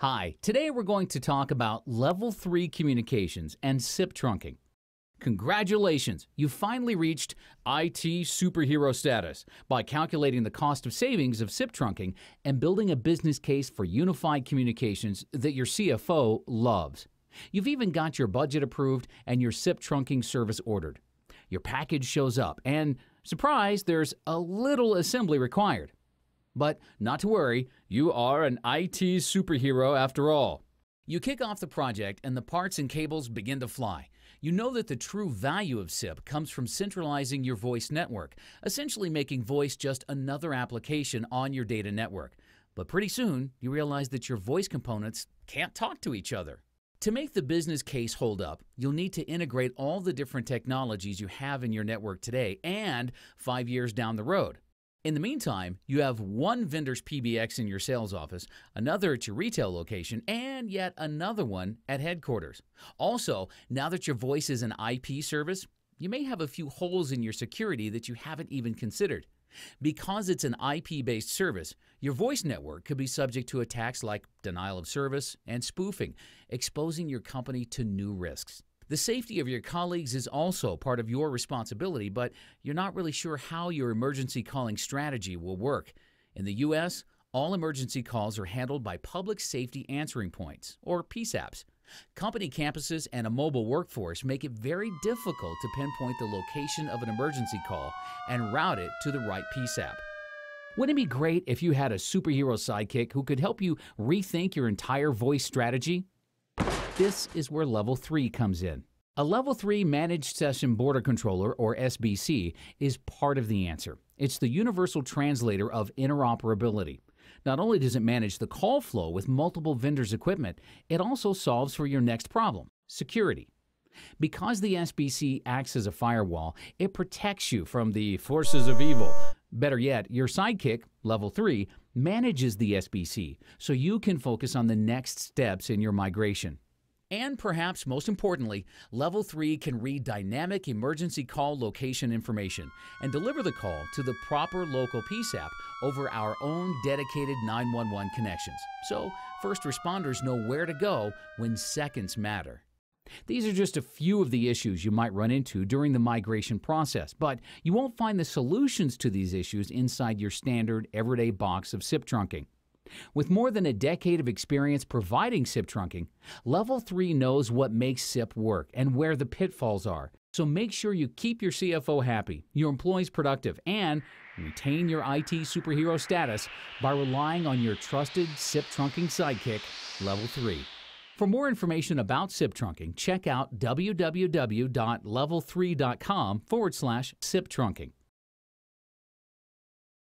Hi, today we're going to talk about Level 3 communications and SIP trunking. Congratulations, you finally reached IT superhero status by calculating the cost of savings of SIP trunking and building a business case for unified communications that your CFO loves. You've even got your budget approved and your SIP trunking service ordered. Your package shows up and, surprise, there's a little assembly required. But not to worry, you are an IT superhero after all. You kick off the project and the parts and cables begin to fly. You know that the true value of SIP comes from centralizing your voice network, essentially making voice just another application on your data network. But pretty soon, you realize that your voice components can't talk to each other. To make the business case hold up, you'll need to integrate all the different technologies you have in your network today and 5 years down the road. In the meantime, you have one vendor's PBX in your sales office, another at your retail location, and yet another one at headquarters. Also, now that your voice is an IP service, you may have a few holes in your security that you haven't even considered. Because it's an IP-based service, your voice network could be subject to attacks like denial of service and spoofing, exposing your company to new risks. The safety of your colleagues is also part of your responsibility, but you're not really sure how your emergency calling strategy will work. In the U.S., all emergency calls are handled by Public Safety Answering Points, or PSAPs. Company campuses and a mobile workforce make it very difficult to pinpoint the location of an emergency call and route it to the right PSAP. Wouldn't it be great if you had a superhero sidekick who could help you rethink your entire voice strategy? This is where Level 3 comes in. A Level 3 Managed Session Border Controller, or SBC, is part of the answer. It's the universal translator of interoperability. Not only does it manage the call flow with multiple vendors' equipment, it also solves for your next problem, security. Because the SBC acts as a firewall, it protects you from the forces of evil. Better yet, your sidekick, Level 3, manages the SBC, so you can focus on the next steps in your migration. And perhaps most importantly, Level 3 can read dynamic emergency call location information and deliver the call to the proper local PSAP over our own dedicated 911 connections, so first responders know where to go when seconds matter. These are just a few of the issues you might run into during the migration process, but you won't find the solutions to these issues inside your standard everyday box of SIP trunking. With more than a decade of experience providing SIP trunking, Level 3 knows what makes SIP work and where the pitfalls are. So make sure you keep your CFO happy, your employees productive, and retain your IT superhero status by relying on your trusted SIP trunking sidekick, Level 3. For more information about SIP trunking, check out www.level3.com/SIP trunking.